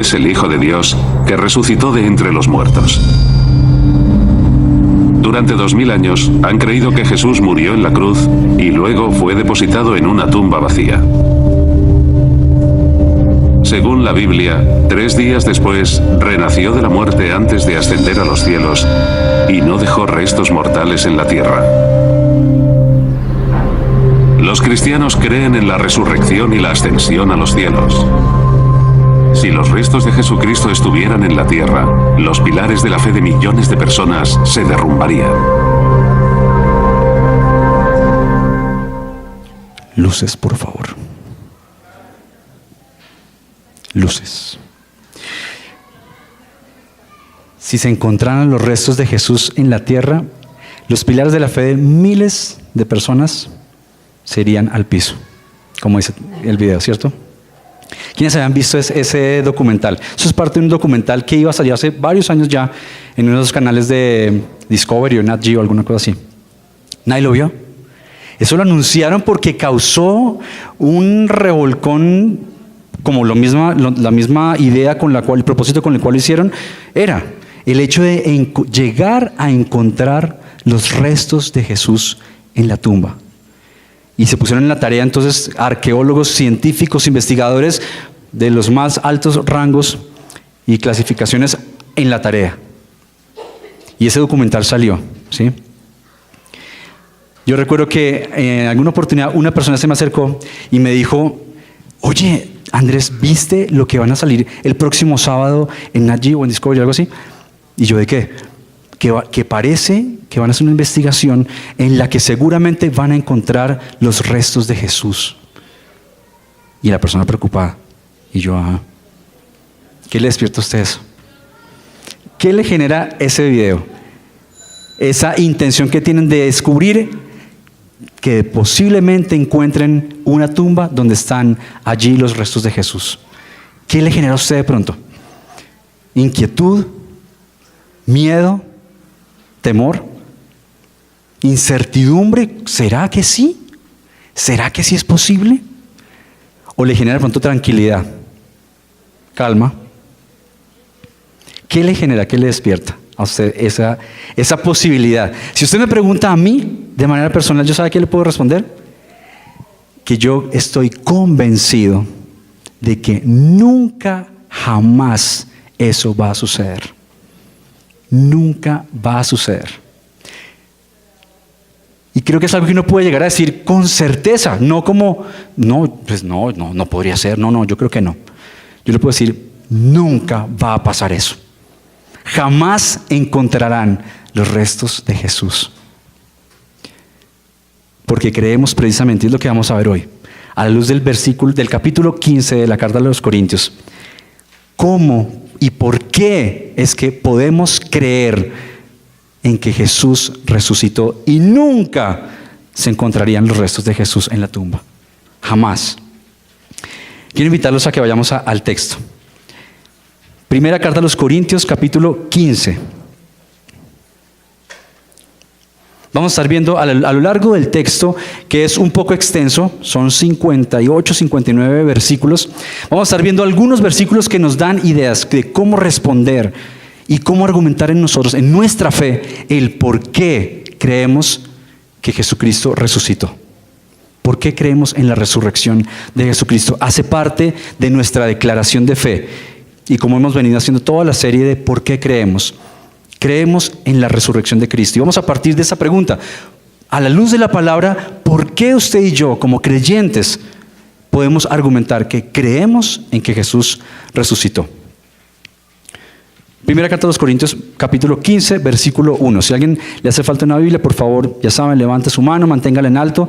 es el Hijo de Dios, que resucitó de entre los muertos. Durante 2000 años han creído que Jesús murió en la cruz y luego fue depositado en una tumba vacía. Según la Biblia, 3 días después, renació de la muerte antes de ascender a los cielos y no dejó restos mortales en la tierra. Los cristianos creen en la resurrección y la ascensión a los cielos. Si los restos de Jesucristo estuvieran en la tierra, los pilares de la fe de millones de personas se derrumbarían. Luces, por favor. Luces. Si se encontraran los restos de Jesús en la tierra, los pilares de la fe de miles de personas se irían al piso, como dice el video, ¿cierto? ¿Quiénes habían visto ese documental? Eso es parte de un documental que iba a salir hace varios años ya en uno de los canales de Discovery o Nat Geo o alguna cosa así. ¿Nadie lo vio? Eso lo anunciaron porque causó un revolcón, como la misma idea con la cual, el propósito con el cual lo hicieron, era el hecho de llegar a encontrar los restos de Jesús en la tumba. Y se pusieron en la tarea entonces arqueólogos, científicos, investigadores de los más altos rangos y clasificaciones en la tarea. Y ese documental salió, ¿sí? Yo recuerdo que en alguna oportunidad una persona se me acercó y me dijo: oye, Andrés, ¿viste lo que van a salir el próximo sábado en Nat Geo o en Discovery o algo así? Y yo, ¿de qué? Que parece que van a hacer una investigación en la que seguramente van a encontrar los restos de Jesús. Y la persona preocupada. Y yo, ajá. ¿Qué le despierta a usted eso? ¿Qué le genera ese video? Esa intención que tienen de descubrir que posiblemente encuentren una tumba donde están allí los restos de Jesús. ¿Qué le genera a usted de pronto? ¿Inquietud? ¿Miedo? ¿Temor? ¿Incertidumbre? ¿Será que sí? ¿Será que sí es posible? ¿O le genera de pronto tranquilidad? ¿Calma? ¿Qué le genera? ¿Qué le despierta a usted esa posibilidad? Si usted me pregunta a mí, de manera personal, ¿yo sabe qué le puedo responder? Que yo estoy convencido de que nunca, jamás eso va a suceder. Nunca va a suceder. Y creo que es algo que uno puede llegar a decir con certeza, no como, no podría ser, no, yo creo que no. Yo le puedo decir, nunca va a pasar eso. Jamás encontrarán los restos de Jesús. Porque creemos precisamente, es lo que vamos a ver hoy, a la luz del capítulo 15 de la carta a los Corintios, cómo y por qué es que podemos creer en que Jesús resucitó y nunca se encontrarían los restos de Jesús en la tumba. Jamás. Quiero invitarlos a que vayamos al texto. Primera carta a los Corintios, capítulo 15. Vamos a estar viendo a lo largo del texto, que es un poco extenso, son 58, 59 versículos. Vamos a estar viendo algunos versículos que nos dan ideas de cómo responder y cómo argumentar en nosotros, en nuestra fe, el por qué creemos que Jesucristo resucitó. ¿Por qué creemos en la resurrección de Jesucristo? Hace parte de nuestra declaración de fe. Y como hemos venido haciendo toda la serie de por qué creemos en la resurrección de Cristo. Y vamos a partir de esa pregunta. A la luz de la palabra, ¿por qué usted y yo, como creyentes, podemos argumentar que creemos en que Jesús resucitó? Primera carta a los Corintios, capítulo 15, versículo 1. Si a alguien le hace falta una Biblia, por favor, ya saben, levante su mano, manténgala en alto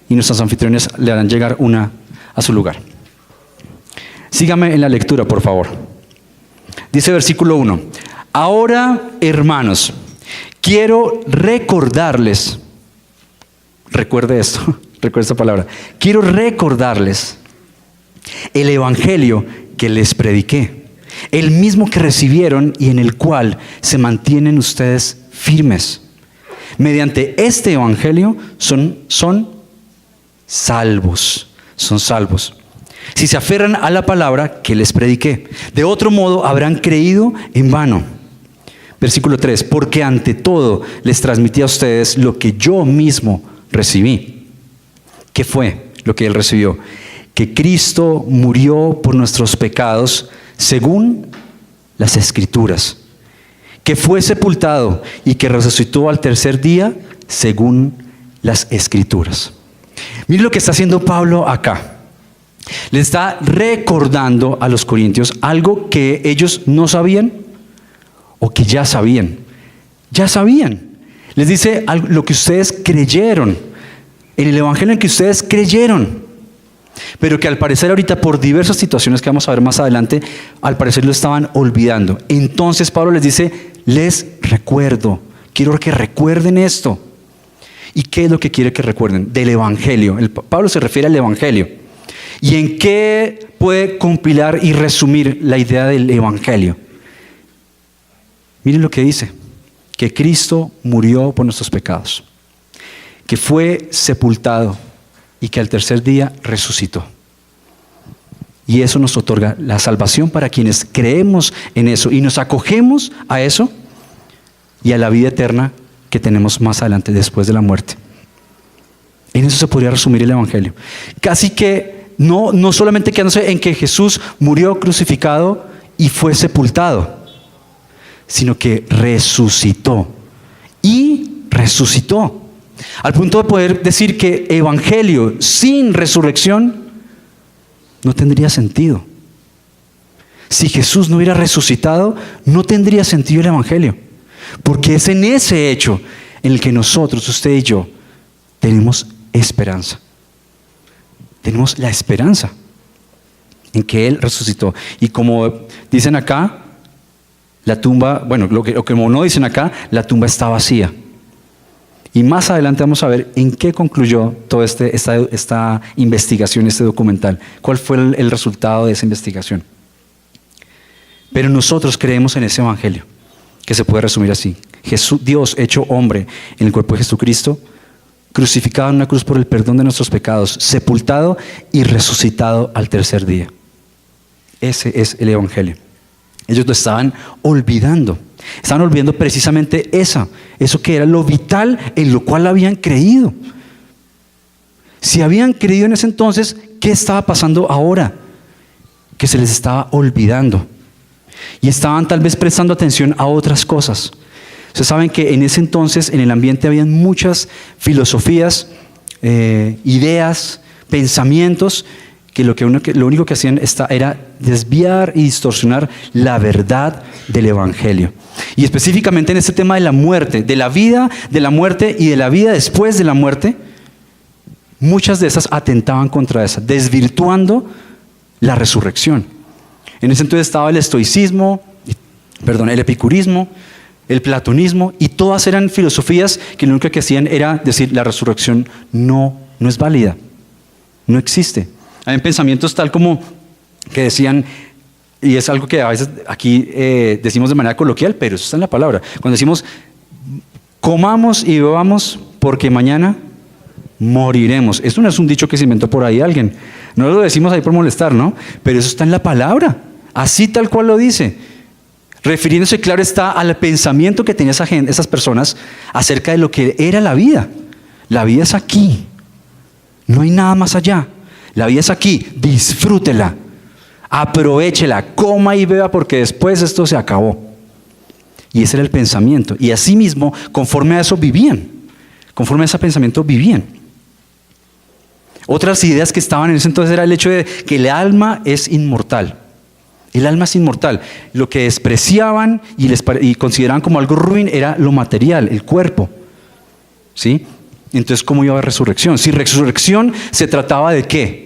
y nuestros anfitriones le harán llegar una a su lugar. Sígame en la lectura, por favor. Dice versículo 1. Ahora, hermanos, quiero recordarles, recuerde esto, recuerde esta palabra, quiero recordarles el evangelio que les prediqué, el mismo que recibieron y en el cual se mantienen ustedes firmes. Mediante este evangelio son salvos. si se aferran a la palabra que les prediqué. De otro modo habrán creído en vano. Versículo 3, porque ante todo les transmití a ustedes lo que yo mismo recibí. ¿Qué fue lo que él recibió? Que Cristo murió por nuestros pecados según las Escrituras, que fue sepultado y que resucitó al tercer día según las Escrituras. Mire lo que está haciendo Pablo acá. Le está recordando a los corintios algo que ellos no sabían o que ya sabían. Ya sabían. Les dice lo que ustedes creyeron, en el evangelio en que ustedes creyeron. Pero que al parecer ahorita por diversas situaciones que vamos a ver más adelante, al parecer lo estaban olvidando. Entonces Pablo les dice, les recuerdo, quiero que recuerden esto. ¿Y qué es lo que quiere que recuerden? Del evangelio. Pablo se refiere al evangelio. ¿Y en qué puede compilar y resumir la idea del evangelio? Miren lo que dice, que Cristo murió por nuestros pecados, que fue sepultado y que al tercer día resucitó. Y eso nos otorga la salvación para quienes creemos en eso y nos acogemos a eso y a la vida eterna que tenemos más adelante después de la muerte. En eso se podría resumir el evangelio. Casi que no solamente quedándose en que Jesús murió crucificado y fue sepultado, sino que resucitó y resucitó. Al punto de poder decir que evangelio sin resurrección no tendría sentido. Si Jesús no hubiera resucitado, no tendría sentido el evangelio. Porque es en ese hecho en el que nosotros, usted y yo, tenemos esperanza. Tenemos la esperanza en que Él resucitó. Y como dicen acá, la tumba, bueno, lo que como no dicen acá, la tumba está vacía. Y más adelante vamos a ver en qué concluyó toda esta investigación, este documental. ¿Cuál fue el resultado de esa investigación? Pero nosotros creemos en ese evangelio, que se puede resumir así. Dios hecho hombre en el cuerpo de Jesucristo, crucificado en una cruz por el perdón de nuestros pecados, sepultado y resucitado al tercer día. Ese es el evangelio. Ellos lo estaban olvidando. Estaban olvidando precisamente eso que era lo vital en lo cual habían creído. Si habían creído en ese entonces, ¿qué estaba pasando ahora? Que se les estaba olvidando. Y estaban tal vez prestando atención a otras cosas. Ustedes saben que en ese entonces en el ambiente habían muchas filosofías, ideas, pensamientos que lo único que hacían era desviar y distorsionar la verdad del evangelio. Y específicamente en este tema de la muerte, de la vida, de la muerte y de la vida después de la muerte, muchas de esas atentaban contra esa, desvirtuando la resurrección. En ese entonces estaba el estoicismo, el epicurismo, el platonismo, y todas eran filosofías que lo único que hacían era decir la resurrección no es válida, no existe. Hay pensamientos tal como que decían, y es algo que a veces aquí decimos de manera coloquial, pero eso está en la palabra. Cuando decimos, comamos y bebamos porque mañana moriremos. Esto no es un dicho que se inventó por ahí alguien. No lo decimos ahí por molestar, ¿no? Pero eso está en la palabra. Así tal cual lo dice. Refiriéndose, claro está, al pensamiento que tenía esas personas acerca de lo que era la vida. La vida es aquí. No hay nada más allá. La vida es aquí, disfrútela, aprovéchela, coma y beba porque después esto se acabó. Y ese era el pensamiento. Y así mismo, conforme a eso vivían, conforme a ese pensamiento vivían. Otras ideas que estaban en ese entonces era el hecho de que el alma es inmortal. El alma es inmortal. Lo que despreciaban y consideraban como algo ruin era lo material, el cuerpo. ¿Sí? Entonces, ¿cómo iba a haber resurrección? Si resurrección se trataba de ¿qué?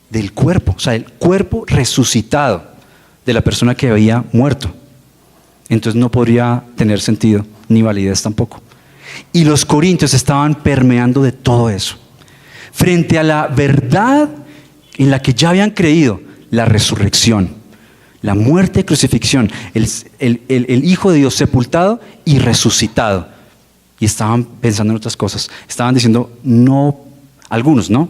Del cuerpo, o sea, el cuerpo resucitado de la persona que había muerto. Entonces no podría tener sentido, ni validez tampoco. Y los corintios estaban permeando de todo eso. Frente a la verdad en la que ya habían creído, la resurrección, la muerte y crucifixión, el Hijo de Dios sepultado y resucitado. Y estaban pensando en otras cosas. Estaban diciendo, no Algunos, no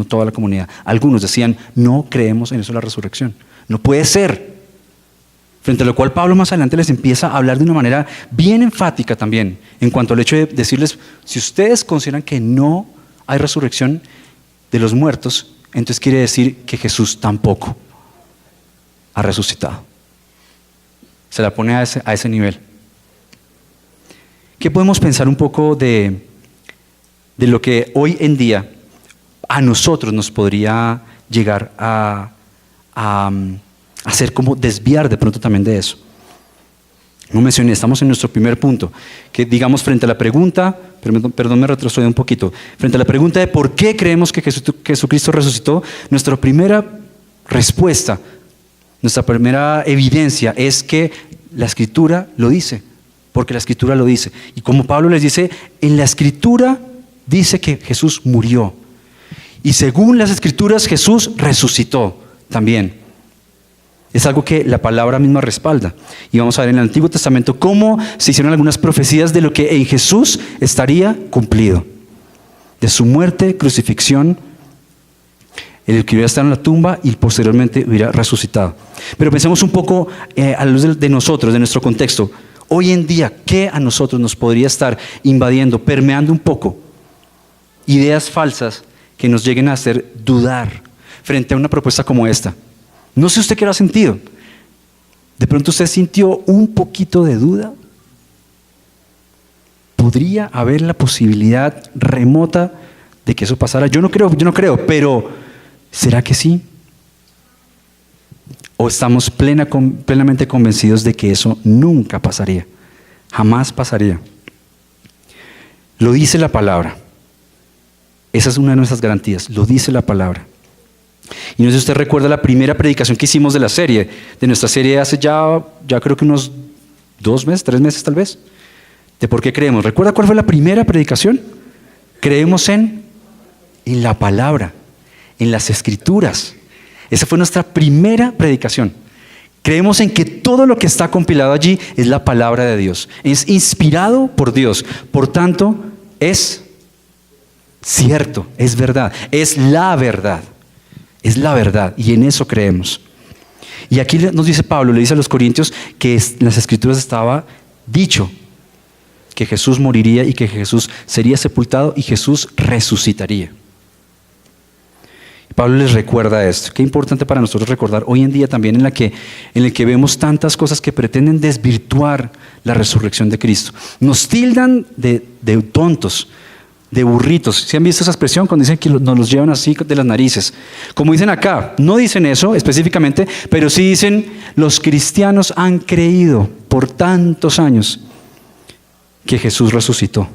toda la comunidad. Algunos decían, no creemos en eso de la resurrección. No puede ser. Frente a lo cual Pablo más adelante les empieza a hablar de una manera bien enfática también, en cuanto al hecho de decirles, si ustedes consideran que no hay resurrección de los muertos, entonces quiere decir que Jesús tampoco ha resucitado. Se la pone a ese nivel. ¿Qué podemos pensar un poco de lo que hoy en día a nosotros nos podría llegar a hacer como desviar de pronto también de eso? No mencioné, estamos en nuestro primer punto, que digamos frente a la pregunta, perdón me retrocedí un poquito, frente a la pregunta de por qué creemos que Jesucristo resucitó, nuestra primera respuesta, nuestra primera evidencia es que la Escritura lo dice, porque la Escritura lo dice. Y como Pablo les dice, en la Escritura dice que Jesús murió. Y según las Escrituras, Jesús resucitó también. Es algo que la palabra misma respalda. Y vamos a ver en el Antiguo Testamento cómo se hicieron algunas profecías de lo que en Jesús estaría cumplido. De su muerte, crucifixión, el que hubiera estado en la tumba y posteriormente hubiera resucitado. Pero pensemos un poco a la luz de nosotros, de nuestro contexto. Hoy en día, ¿qué a nosotros nos podría estar invadiendo, permeando un poco? Ideas falsas que nos lleguen a hacer dudar frente a una propuesta como esta. No sé usted qué lo ha sentido. ¿De pronto usted sintió un poquito de duda? ¿Podría haber la posibilidad remota de que eso pasara? Yo no creo, pero ¿será que sí? ¿O estamos plenamente convencidos de que eso nunca pasaría? Jamás pasaría. Lo dice la palabra. Esa es una de nuestras garantías. Lo dice la palabra. Y no sé si usted recuerda la primera predicación que hicimos de nuestra serie hace ya creo que unos 2 meses, 3 meses tal vez, de por qué creemos. ¿Recuerda cuál fue la primera predicación? Creemos en la palabra, en las Escrituras. Esa fue nuestra primera predicación. Creemos en que todo lo que está compilado allí es la palabra de Dios. Es inspirado por Dios. Por tanto, es cierto, es verdad, es la verdad. Es la verdad y en eso creemos. Y aquí nos dice Pablo, le dice a los corintios que en las Escrituras estaba dicho que Jesús moriría y que Jesús sería sepultado y Jesús resucitaría. Pablo les recuerda esto. Qué importante para nosotros recordar hoy en día también en el que vemos tantas cosas que pretenden desvirtuar la resurrección de Cristo. Nos tildan de tontos, de burritos. ¿Sí han visto esa expresión cuando dicen que nos los llevan así de las narices? Como dicen acá, no dicen eso específicamente, pero sí dicen, los cristianos han creído por tantos años que Jesús resucitó.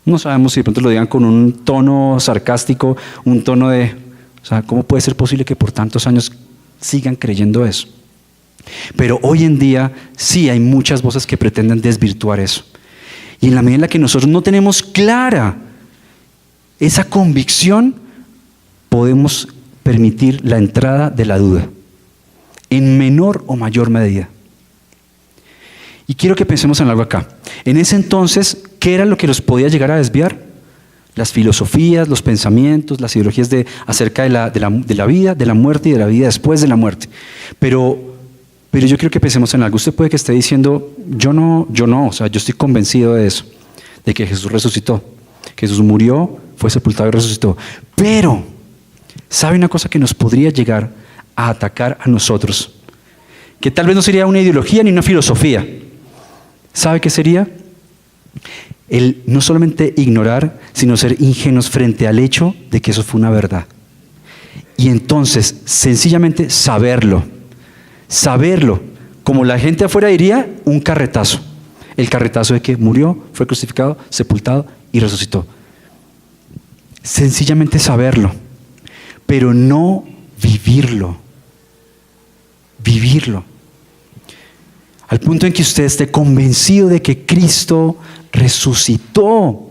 No sabemos si de pronto lo digan con un tono sarcástico, un tono ¿cómo puede ser posible que por tantos años sigan creyendo eso? Pero hoy en día sí hay muchas voces que pretenden desvirtuar eso. Y en la medida en la que nosotros no tenemos clara esa convicción, podemos permitir la entrada de la duda, en menor o mayor medida. Y quiero que pensemos en algo acá. En ese entonces, ¿qué era lo que los podía llegar a desviar? Las filosofías, los pensamientos, las ideologías acerca de la vida, de la muerte y de la vida después de la muerte. Pero yo quiero que pensemos en algo. Usted puede que esté diciendo, yo no, yo estoy convencido de eso, de que Jesús resucitó, que Jesús murió, fue sepultado y resucitó. Pero, ¿sabe una cosa que nos podría llegar a atacar a nosotros? Que tal vez no sería una ideología ni una filosofía. ¿Sabe qué sería? El no solamente ignorar, sino ser ingenuos frente al hecho de que eso fue una verdad. Y entonces, sencillamente saberlo, como la gente afuera diría, un carretazo. El carretazo de que murió, fue crucificado, sepultado y resucitó. Sencillamente saberlo, pero no vivirlo. Vivirlo. Al punto en que usted esté convencido de que Cristo resucitó.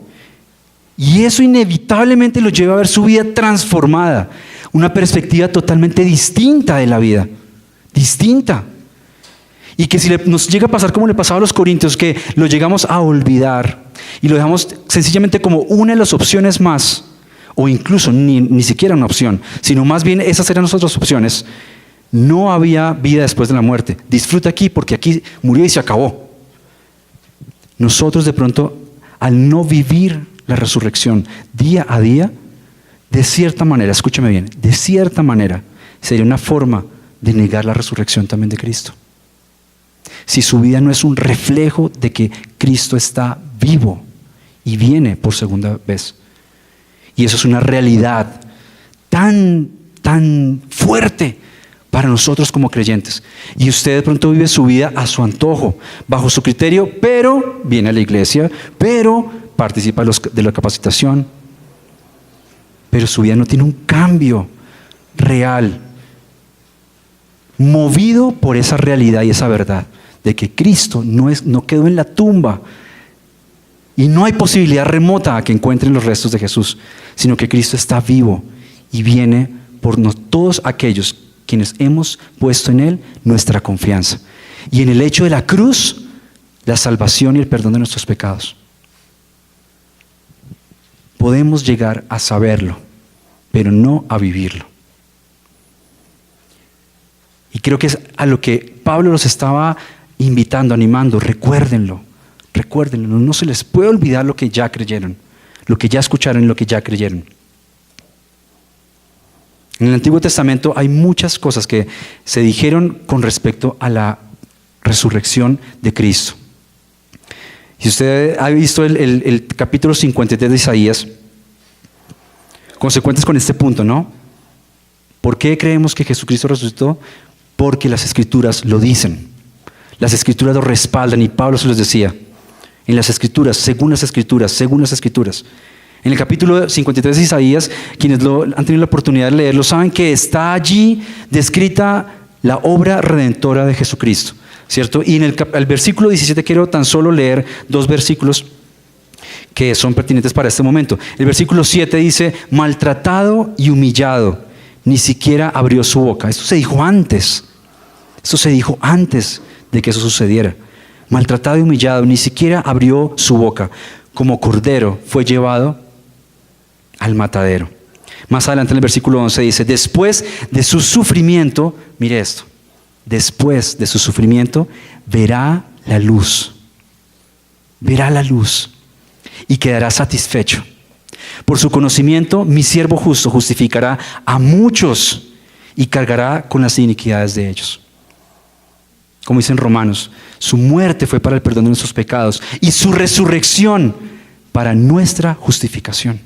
Y eso inevitablemente lo lleva a ver su vida transformada. Una perspectiva totalmente distinta de la vida. Distinta. Y que si nos llega a pasar como le pasaba a los corintios, que lo llegamos a olvidar y lo dejamos sencillamente como una de las opciones más, o incluso ni siquiera una opción, sino más bien esas eran nuestras opciones, no había vida después de la muerte. Disfruta aquí porque aquí murió y se acabó. Nosotros de pronto, al no vivir la resurrección día a día, de cierta manera, escúchame bien, de cierta manera sería una forma de negar la resurrección también de Cristo. Si su vida no es un reflejo de que Cristo está vivo y viene por segunda vez. Y eso es una realidad tan fuerte para nosotros como creyentes. Y usted de pronto vive su vida a su antojo, bajo su criterio, pero viene a la iglesia, pero participa de la capacitación. Pero su vida no tiene un cambio real, movido por esa realidad y esa verdad de que Cristo no quedó en la tumba y no hay posibilidad remota a que encuentren los restos de Jesús, sino que Cristo está vivo y viene por todos aquellos quienes hemos puesto en Él nuestra confianza. Y en el hecho de la cruz, la salvación y el perdón de nuestros pecados. Podemos llegar a saberlo, pero no a vivirlo. Y creo que es a lo que Pablo los estaba invitando, animando. Recuérdenlo, no se les puede olvidar lo que ya creyeron, lo que ya escucharon y lo que ya creyeron. En el Antiguo Testamento hay muchas cosas que se dijeron con respecto a la resurrección de Cristo. Si usted ha visto el capítulo 53 de Isaías, consecuentes con este punto, ¿no? ¿Por qué creemos que Jesucristo resucitó? Porque las Escrituras lo dicen. Las Escrituras lo respaldan y Pablo se los decía. En las Escrituras, según las Escrituras, según las Escrituras. En el capítulo 53 de Isaías, quienes han tenido la oportunidad de leerlo, saben que está allí descrita la obra redentora de Jesucristo, ¿cierto? Y en el versículo 17 quiero tan solo leer 2 versículos que son pertinentes para este momento. El versículo 7 dice, maltratado y humillado, ni siquiera abrió su boca. Esto se dijo antes. Esto se dijo antes de que eso sucediera. Maltratado y humillado, ni siquiera abrió su boca. Como cordero fue llevado al matadero. Más adelante en el versículo 11 dice, después de su sufrimiento, mire esto, después de su sufrimiento verá la luz y quedará satisfecho. Por su conocimiento, mi siervo justo justificará a muchos y cargará con las iniquidades de ellos. Como dicen Romanos, su muerte fue para el perdón de nuestros pecados y su resurrección para nuestra justificación.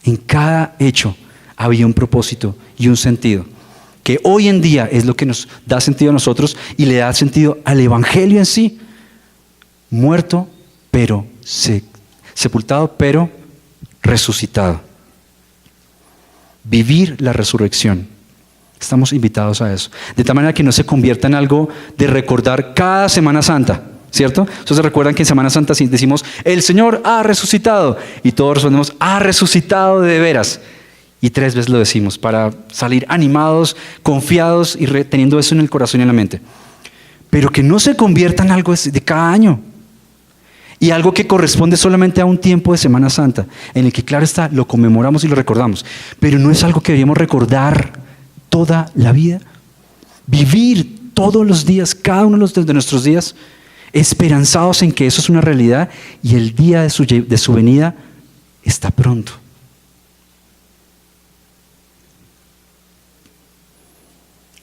En cada hecho había un propósito y un sentido, que hoy en día es lo que nos da sentido a nosotros y le da sentido al Evangelio en sí. Muerto, pero sepultado, pero resucitado. Vivir la resurrección. Estamos invitados a eso. De tal manera que no se convierta en algo de recordar cada Semana Santa, ¿cierto? Entonces recuerdan que en Semana Santa decimos, el Señor ha resucitado. Y todos respondemos, ha resucitado de veras. Y 3 veces lo decimos para salir animados, confiados y teniendo eso en el corazón y en la mente. Pero que no se convierta en algo de cada año. Y algo que corresponde solamente a un tiempo de Semana Santa, en el que claro está, lo conmemoramos y lo recordamos. Pero no es algo que deberíamos recordar toda la vida. Vivir todos los días, cada uno de nuestros días, esperanzados en que eso es una realidad y el día de su venida está pronto.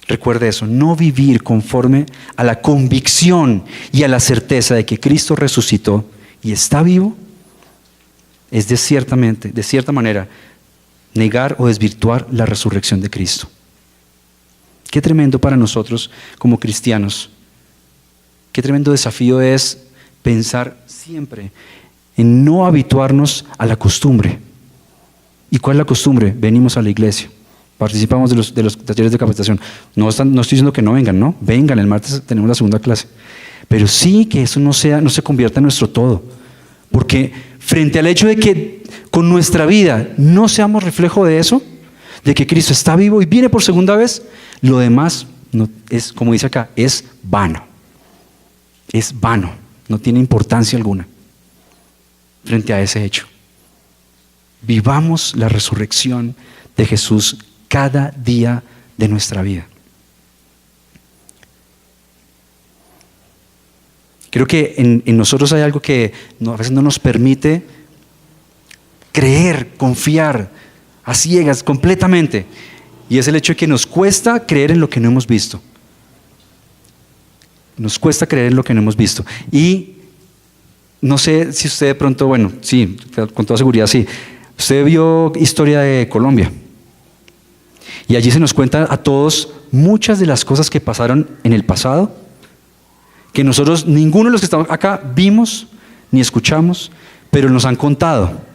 Recuerde eso, no vivir conforme a la convicción y a la certeza de que Cristo resucitó y está vivo, es de cierta manera negar o desvirtuar la resurrección de Cristo. Qué tremendo para nosotros como cristianos. Qué tremendo desafío es pensar siempre en no habituarnos a la costumbre. ¿Y cuál es la costumbre? Venimos a la iglesia. Participamos de los talleres de capacitación. No estoy diciendo que no vengan, no. Vengan, el martes tenemos la segunda clase. Pero sí que eso no se convierta en nuestro todo. Porque frente al hecho de que con nuestra vida no seamos reflejo de eso, de que Cristo está vivo y viene por segunda vez, lo demás es, como dice acá, es vano. Es vano, no tiene importancia alguna. frente a ese hecho. Vivamos la resurrección de Jesús cada día de nuestra vida. Creo que en nosotros hay algo que a veces no nos permite creer, confiar a ciegas completamente, y es el hecho de que nos cuesta creer en lo que no hemos visto. Nos cuesta creer en lo que no hemos visto. Y no sé si usted de pronto, bueno, sí, con toda seguridad sí. Usted vio Historia de Colombia. Y allí se nos cuenta a todos muchas de las cosas que pasaron en el pasado, que nosotros, ninguno de los que estamos acá, vimos ni escuchamos, pero nos han contado.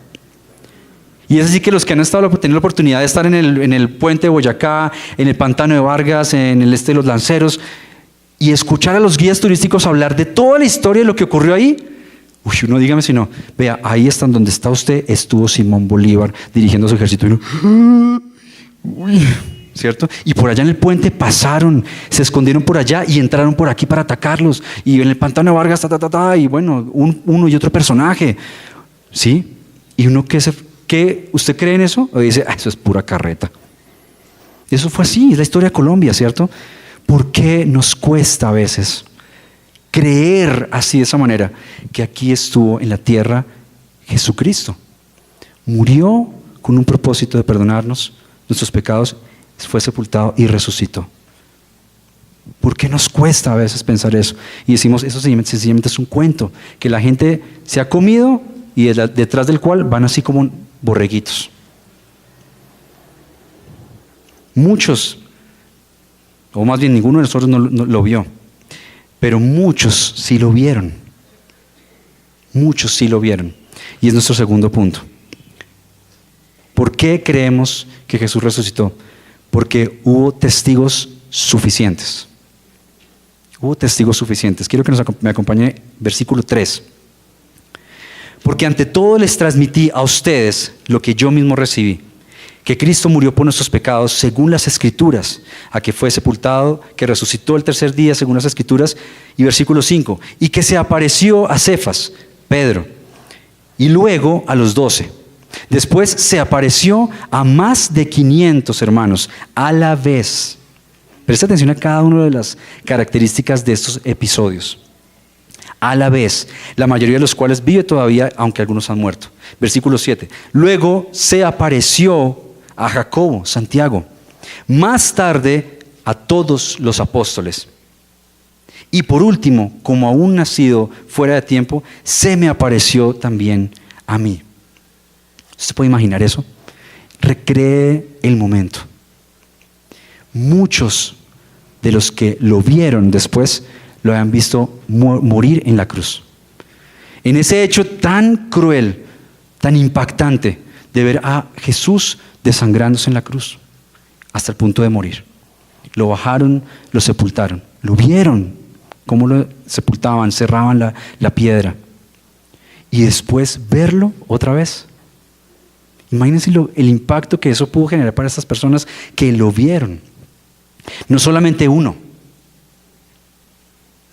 Y es así que los que han estado teniendo la oportunidad de estar en el puente de Boyacá, en el pantano de Vargas, en el este de los Lanceros, y escuchar a los guías turísticos hablar de toda la historia de lo que ocurrió ahí. Uy, uno dígame si no. Vea, ahí están donde está usted, estuvo Simón Bolívar dirigiendo su ejército. Y uno, uy, ¿cierto? Y por allá en el puente pasaron, se escondieron por allá y entraron por aquí para atacarlos. Y en el pantano de Vargas, y bueno, uno y otro personaje. ¿Sí? Y uno ¿qué? ¿Usted cree en eso? O dice, eso es pura carreta. Eso fue así, es la historia de Colombia, ¿cierto? ¿Por qué nos cuesta a veces creer así de esa manera? Que aquí estuvo en la tierra Jesucristo. Murió con un propósito de perdonarnos nuestros pecados, fue sepultado y resucitó. ¿Por qué nos cuesta a veces pensar eso? Y decimos, eso sencillamente es un cuento, que la gente se ha comido y detrás del cual van así como borreguitos. Muchos, o más bien ninguno de nosotros no lo vio, pero muchos sí lo vieron. Muchos sí lo vieron. Y es nuestro segundo punto. ¿Por qué creemos que Jesús resucitó? Porque hubo testigos suficientes. Hubo testigos suficientes. Quiero que me acompañe versículo 3. Porque ante todo les transmití a ustedes lo que yo mismo recibí, que Cristo murió por nuestros pecados según las Escrituras, a que fue sepultado, que resucitó el tercer día según las Escrituras, y versículo 5, y que se apareció a Cefas, Pedro, y luego a los 12. Después se apareció a más de 500 hermanos a la vez. Presta atención a cada una de las características de estos episodios. A la vez, la mayoría de los cuales vive todavía, aunque algunos han muerto. Versículo 7. Luego se apareció a Jacobo, Santiago, más tarde a todos los apóstoles. Y por último, como aún nacido fuera de tiempo, se me apareció también a mí. ¿Usted puede imaginar eso? Recree el momento. Muchos de los que lo vieron después lo habían visto morir en la cruz. En ese hecho tan cruel, tan impactante, de ver a Jesús desangrándose en la cruz hasta el punto de morir. Lo bajaron, lo sepultaron. Lo vieron, cómo lo sepultaban, cerraban la piedra. Y después verlo otra vez. Imagínense el impacto que eso pudo generar para estas personas que lo vieron. No solamente uno.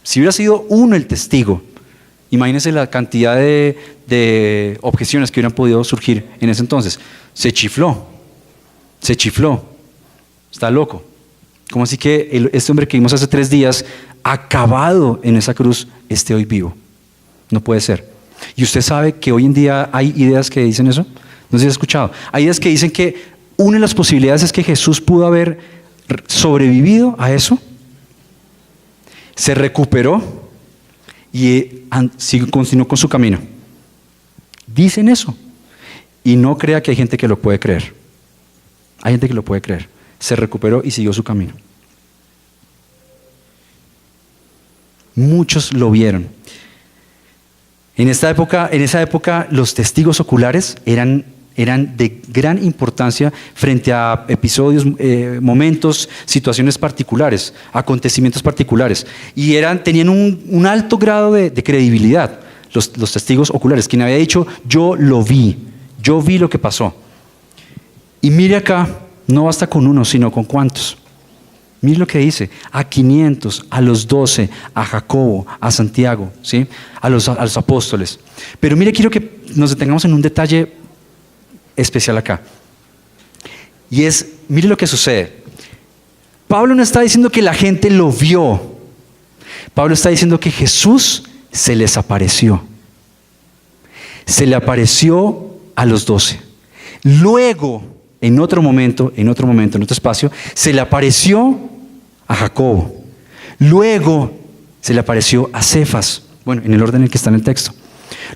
Si hubiera sido uno el testigo, imagínense la cantidad de objeciones que hubieran podido surgir en ese entonces. Se chifló. Está loco. ¿Cómo así que este hombre que vimos hace 3 días, acabado en esa cruz, esté hoy vivo? No puede ser. ¿Y usted sabe que hoy en día hay ideas que dicen eso? No sé si ha escuchado. Hay ideas que dicen que una de las posibilidades es que Jesús pudo haber sobrevivido a eso, se recuperó y continuó con su camino. Dicen eso. Y no crea que hay gente que lo puede creer. Hay gente que lo puede creer. Se recuperó y siguió su camino. Muchos lo vieron. En esa época los testigos oculares eran de gran importancia frente a episodios, momentos, situaciones particulares, acontecimientos particulares. Y tenían un alto grado de credibilidad, los testigos oculares. Quien había dicho, yo vi lo que pasó. Y mire acá, no basta con uno, sino con ¿cuántos? Mire lo que dice, a 500, a los 12, a Jacobo, a Santiago, ¿sí? a los apóstoles. Pero mire, quiero que nos detengamos en un detalle especial acá. Y es, mire lo que sucede. Pablo no está diciendo que la gente lo vio. Pablo está diciendo que Jesús se les apareció. Se le apareció a los 12. Luego, en otro momento, en otro espacio, se le apareció a Jacobo. Luego se le apareció a Cefas, bueno, en el orden en el que está en el texto.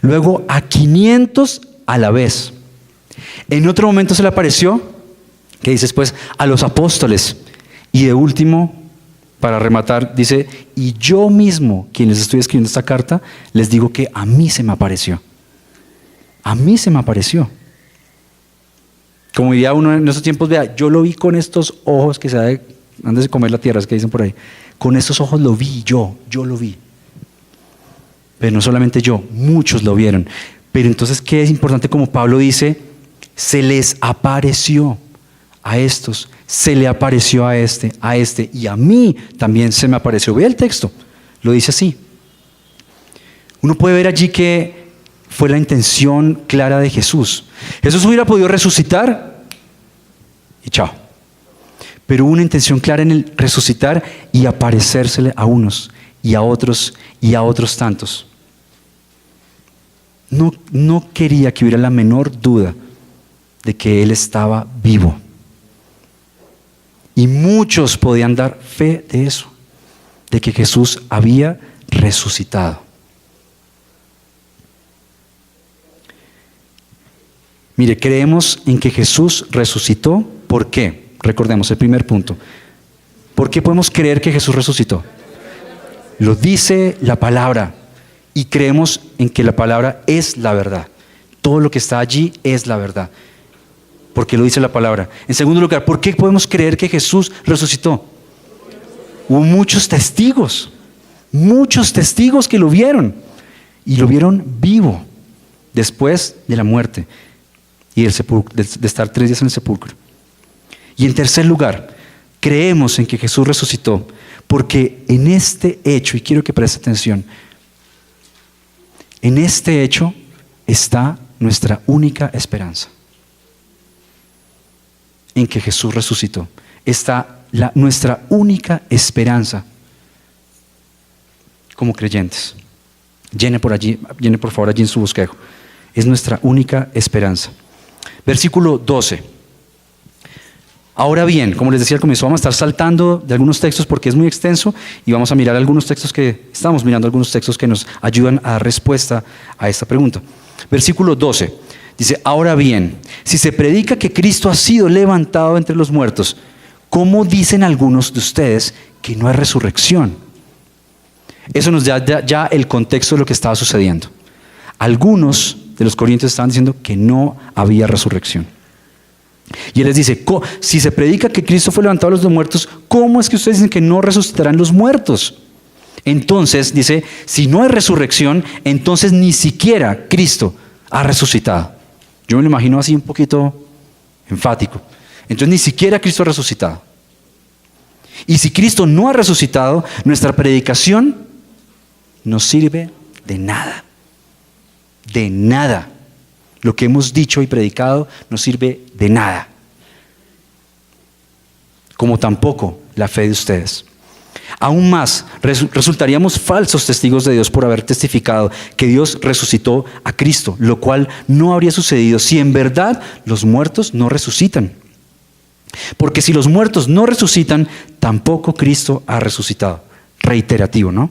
Luego a 500 a la vez. En otro momento se le apareció, que dice después, a los apóstoles. Y de último, para rematar, dice, y yo mismo, quien les estoy escribiendo esta carta, les digo que a mí se me apareció. A mí se me apareció. Como diría uno en esos tiempos, vea, yo lo vi con estos ojos que se ha antes de comer la tierra, es que dicen por ahí. Con estos ojos lo vi yo lo vi. Pero no solamente yo, muchos lo vieron. Pero entonces, ¿qué es importante? Como Pablo dice, se les apareció a estos, se le apareció a este, y a mí también se me apareció. Vea el texto, lo dice así. Uno puede ver allí que fue la intención clara de Jesús. Jesús hubiera podido resucitar y chao. Pero hubo una intención clara en el resucitar y aparecérsele a unos y a otros tantos. No quería que hubiera la menor duda de que Él estaba vivo. Y muchos podían dar fe de eso, de que Jesús había resucitado. Mire, creemos en que Jesús resucitó. ¿Por qué? Recordemos el primer punto. ¿Por qué podemos creer que Jesús resucitó? Lo dice la palabra. Y creemos en que la palabra es la verdad. Todo lo que está allí es la verdad. Porque lo dice la palabra. En segundo lugar, ¿por qué podemos creer que Jesús resucitó? Hubo muchos testigos que lo vieron. Y lo vieron vivo después de la muerte y de estar 3 días en el sepulcro. Y en tercer lugar, creemos en que Jesús resucitó porque en este hecho, y quiero que preste atención, en este hecho está nuestra única esperanza. En que Jesús resucitó está nuestra única esperanza como creyentes. Llene por favor allí en su bosquejo. Es nuestra única esperanza. Versículo 12. Ahora bien, como les decía al comienzo, vamos a estar saltando de algunos textos porque es muy extenso y vamos a mirar estamos mirando algunos textos que nos ayudan a dar respuesta a esta pregunta. Versículo 12. Dice, ahora bien, si se predica que Cristo ha sido levantado entre los muertos, ¿cómo dicen algunos de ustedes que no hay resurrección? Eso nos da ya el contexto de lo que estaba sucediendo. Algunos de los corintios estaban diciendo que no había resurrección. Y él les dice, si se predica que Cristo fue levantado de los muertos, ¿cómo es que ustedes dicen que no resucitarán los muertos? Entonces, dice, si no hay resurrección, entonces ni siquiera Cristo ha resucitado. Yo me lo imagino así un poquito enfático. Entonces ni siquiera Cristo ha resucitado. Y si Cristo no ha resucitado, nuestra predicación no sirve de nada. De nada. Lo que hemos dicho y predicado no sirve de nada. Como tampoco la fe de ustedes. Aún más, resultaríamos falsos testigos de Dios por haber testificado que Dios resucitó a Cristo, lo cual no habría sucedido si en verdad los muertos no resucitan. Porque si los muertos no resucitan, tampoco Cristo ha resucitado. Reiterativo, ¿no?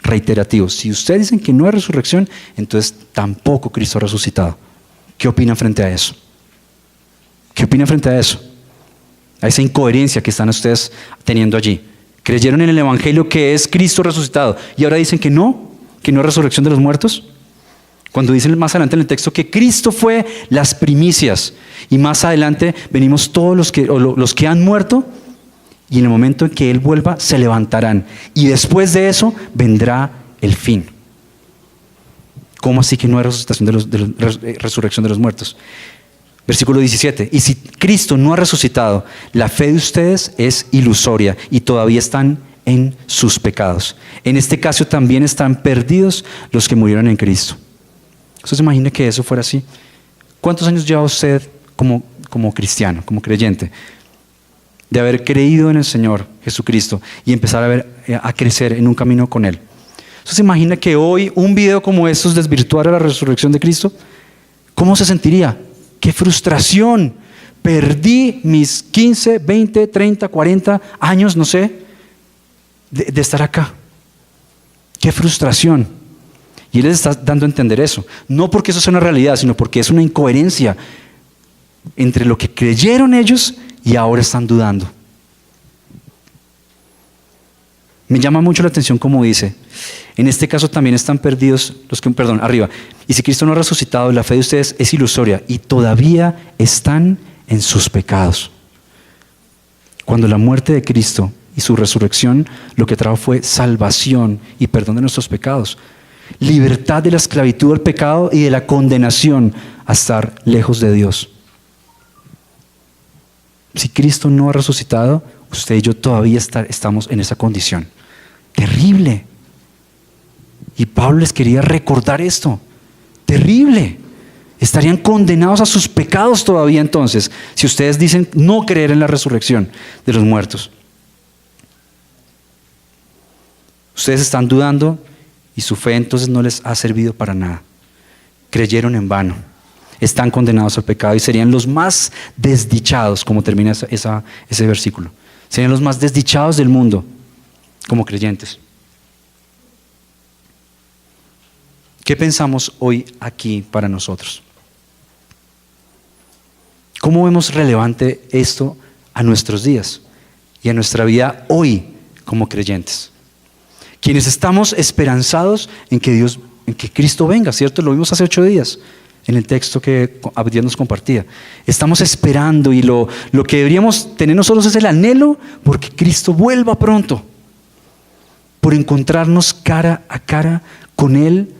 Reiterativo. Si ustedes dicen que no hay resurrección, entonces tampoco Cristo ha resucitado. ¿Qué opinan frente a eso? ¿Qué opinan frente a eso? A esa incoherencia que están ustedes teniendo allí. Creyeron en el Evangelio que es Cristo resucitado y ahora dicen que no hay resurrección de los muertos. Cuando dicen más adelante en el texto que Cristo fue las primicias y más adelante venimos todos los que han muerto y en el momento en que Él vuelva se levantarán y después de eso vendrá el fin. ¿Cómo así que no hay resucitación resurrección de los muertos? Versículo 17. Y si Cristo no ha resucitado, la fe de ustedes es ilusoria y todavía están en sus pecados. En este caso también están perdidos los que murieron en Cristo. ¿Usted se imagina que eso fuera así? ¿Cuántos años lleva usted como cristiano, como creyente, de haber creído en el Señor Jesucristo y empezar a crecer en un camino con Él? ¿Usted se imagina que hoy un video como estos desvirtuara la resurrección de Cristo? ¿Cómo se sentiría? ¡Qué frustración! Perdí mis 15, 20, 30, 40 años, no sé, de estar acá. ¡Qué frustración! Y Él les está dando a entender eso. No porque eso sea una realidad, sino porque es una incoherencia entre lo que creyeron ellos y ahora están dudando. Me llama mucho la atención como dice, en este caso también están perdidos los que, arriba. Y si Cristo no ha resucitado, la fe de ustedes es ilusoria y todavía están en sus pecados. Cuando la muerte de Cristo y su resurrección lo que trajo fue salvación y perdón de nuestros pecados, libertad de la esclavitud del pecado y de la condenación a estar lejos de Dios. Si Cristo no ha resucitado, usted y yo todavía estamos en esa condición. Terrible. Y Pablo les quería recordar esto. Terrible. Estarían condenados a sus pecados todavía entonces, si ustedes dicen no creer en la resurrección de los muertos. Ustedes están dudando y su fe entonces no les ha servido para nada. Creyeron en vano. Están condenados al pecado y serían los más desdichados, como termina ese versículo. Serían los más desdichados del mundo como creyentes. ¿Qué pensamos hoy aquí para nosotros? ¿Cómo vemos relevante esto a nuestros días y a nuestra vida hoy como creyentes? Quienes estamos esperanzados en que Cristo venga, ¿cierto? Lo vimos hace 8 días en el texto que Abdiel nos compartía. Estamos esperando y lo que deberíamos tener nosotros es el anhelo porque Cristo vuelva pronto, por encontrarnos cara a cara con Él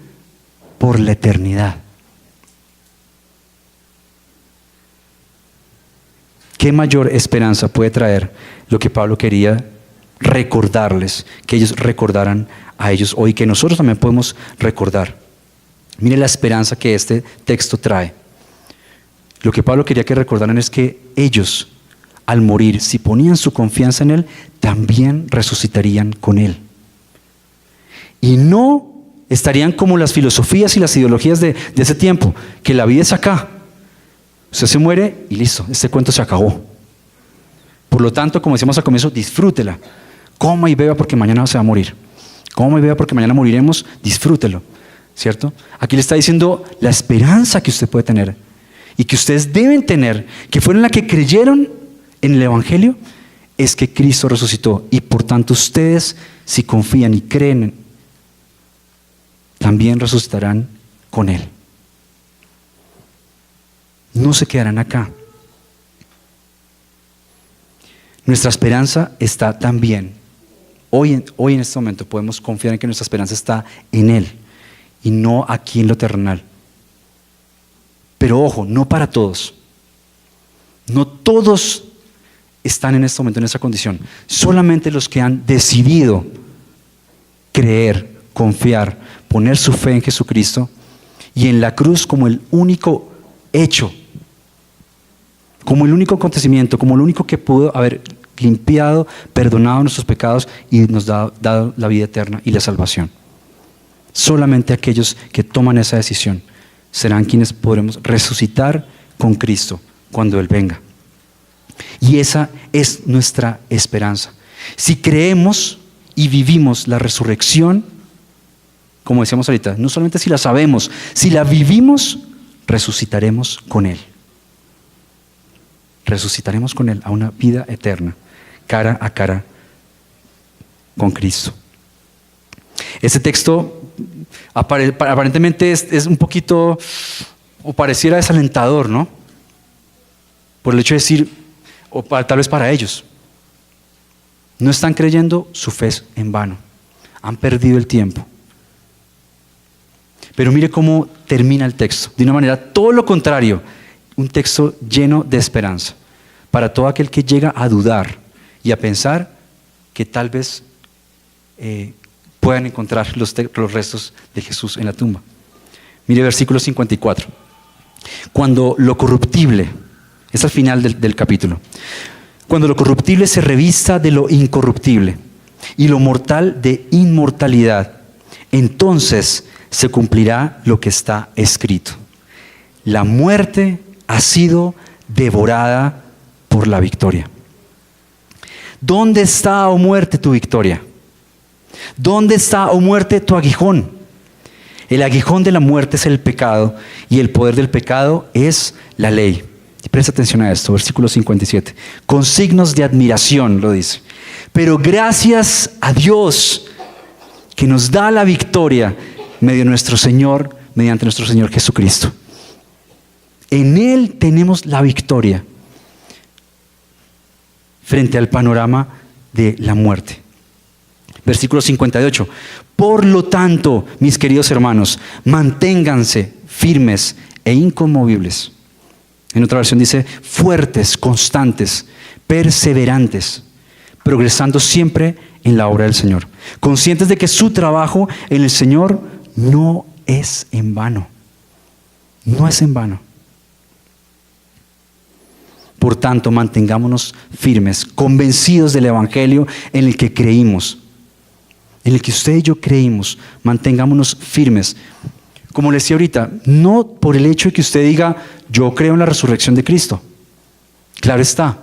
por la eternidad. ¿Qué mayor esperanza puede traer lo que Pablo quería recordarles, que ellos recordaran a ellos hoy, que nosotros también podemos recordar? Mire la esperanza que este texto trae. Lo que Pablo quería que recordaran es que ellos, al morir, si ponían su confianza en Él, también resucitarían con Él. Y no estarían como las filosofías y las ideologías de ese tiempo, que la vida es acá. Usted se muere y listo, este cuento se acabó. Por lo tanto, como decíamos al comienzo, disfrútela. Coma y beba porque mañana se va a morir. Coma y beba porque mañana moriremos, disfrútelo. ¿Cierto? Aquí le está diciendo la esperanza que usted puede tener y que ustedes deben tener, que fueron la que creyeron en el Evangelio, es que Cristo resucitó. Y por tanto ustedes, si confían y creen, también resucitarán con Él. No se quedarán acá. Nuestra esperanza está también, hoy en este momento podemos confiar en que nuestra esperanza está en Él y no aquí en lo terrenal. Pero ojo, no para todos. No todos están en este momento en esa condición. Solamente los que han decidido creer, confiar, poner su fe en Jesucristo y en la cruz como el único hecho, como el único acontecimiento, como el único que pudo haber limpiado, perdonado nuestros pecados y nos dado la vida eterna y la salvación. Solamente aquellos que toman esa decisión serán quienes podremos resucitar con Cristo cuando Él venga. Y esa es nuestra esperanza. Si creemos y vivimos la resurrección, como decíamos ahorita, no solamente si la sabemos, si la vivimos, resucitaremos con Él. Resucitaremos con Él a una vida eterna, cara a cara con Cristo. Este texto aparentemente es un poquito, o pareciera desalentador, ¿no? Por el hecho de decir, tal vez para ellos, no están creyendo, su fe es en vano, han perdido el tiempo. Pero mire cómo termina el texto, de una manera todo lo contrario, un texto lleno de esperanza para todo aquel que llega a dudar y a pensar que tal vez puedan encontrar los restos de Jesús en la tumba. Mire versículo 54. Cuando lo corruptible, es al final del capítulo, cuando lo corruptible se revista de lo incorruptible y lo mortal de inmortalidad, entonces se cumplirá lo que está escrito. La muerte ha sido devorada por la victoria. ¿Dónde está, oh muerte, tu victoria? ¿Dónde está, oh muerte, tu aguijón? El aguijón de la muerte es el pecado y el poder del pecado es la ley. Y presta atención a esto, versículo 57. Con signos de admiración lo dice. Pero gracias a Dios que nos da la victoria mediante nuestro Señor Jesucristo. En Él tenemos la victoria frente al panorama de la muerte. Versículo 58. Por lo tanto, mis queridos hermanos, manténganse firmes e inconmovibles. En otra versión dice, fuertes, constantes, perseverantes, progresando siempre en la obra del Señor, conscientes de que su trabajo en el Señor no es en vano. No es en vano. Por tanto, mantengámonos firmes, convencidos del Evangelio en el que creímos, en el que usted y yo creímos. Mantengámonos firmes. Como le decía ahorita, no por el hecho de que usted diga, yo creo en la resurrección de Cristo. Claro está.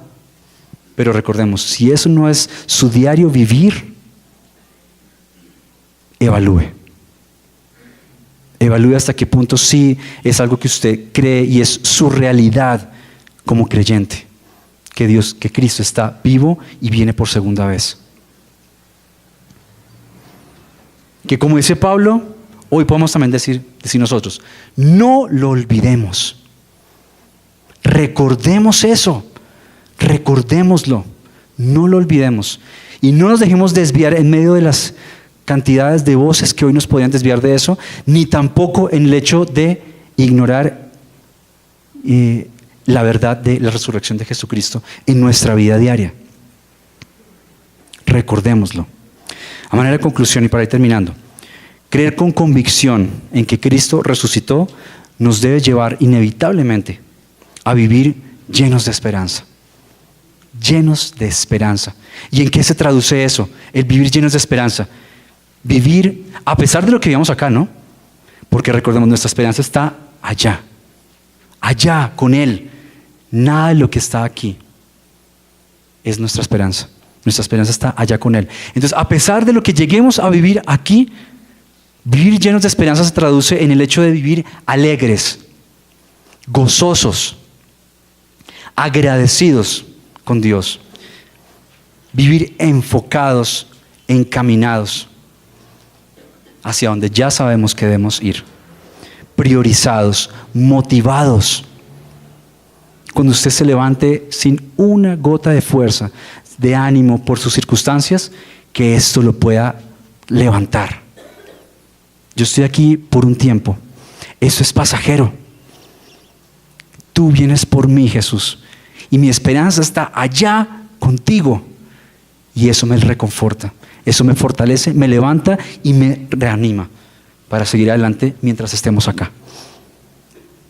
Pero recordemos, si eso no es su diario vivir, evalúe. Evalúe hasta qué punto sí es algo que usted cree y es su realidad como creyente. Que Cristo está vivo y viene por segunda vez. Que como dice Pablo, hoy podemos también decir nosotros, no lo olvidemos. Recordemos eso, recordémoslo, no lo olvidemos. Y no nos dejemos desviar en medio de las cantidades de voces que hoy nos podían desviar de eso, ni tampoco en el hecho de ignorar la verdad de la resurrección de Jesucristo en nuestra vida diaria. Recordémoslo. A manera de conclusión y para ir terminando, creer con convicción en que Cristo resucitó nos debe llevar inevitablemente a vivir llenos de esperanza. Llenos de esperanza. ¿Y en qué se traduce eso? El vivir llenos de esperanza. Vivir a pesar de lo que vivimos acá, ¿no? Porque recordemos, nuestra esperanza está allá. Allá, con Él. Nada de lo que está aquí es nuestra esperanza. Nuestra esperanza está allá con Él. Entonces, a pesar de lo que lleguemos a vivir aquí, vivir llenos de esperanza se traduce en el hecho de vivir alegres, gozosos, agradecidos con Dios. Vivir enfocados, encaminados hacia donde ya sabemos que debemos ir. Priorizados, motivados. Cuando usted se levante sin una gota de fuerza, de ánimo por sus circunstancias, que esto lo pueda levantar. Yo estoy aquí por un tiempo. Eso es pasajero. Tú vienes por mí, Jesús. Y mi esperanza está allá contigo. Y eso me reconforta. Eso me fortalece, me levanta y me reanima para seguir adelante mientras estemos acá.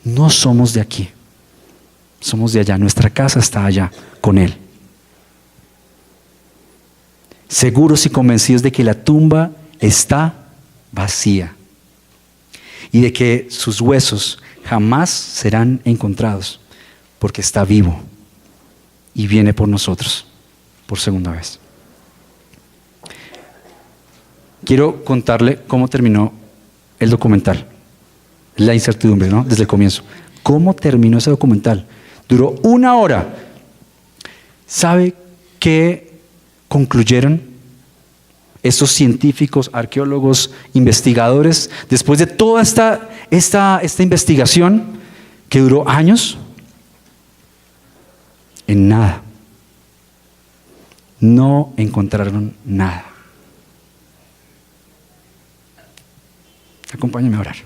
No somos de aquí. Somos de allá. Nuestra casa está allá con Él. Seguros y convencidos de que la tumba está vacía y de que sus huesos jamás serán encontrados, porque está vivo y viene por nosotros por segunda vez. Quiero contarle cómo terminó el documental. La incertidumbre, ¿no? Desde el comienzo. ¿Cómo terminó ese documental? Duró 1 hora. ¿Sabe qué concluyeron estos científicos, arqueólogos, investigadores, después de toda esta investigación que duró años? En nada. No encontraron nada. Acompáñame a orar.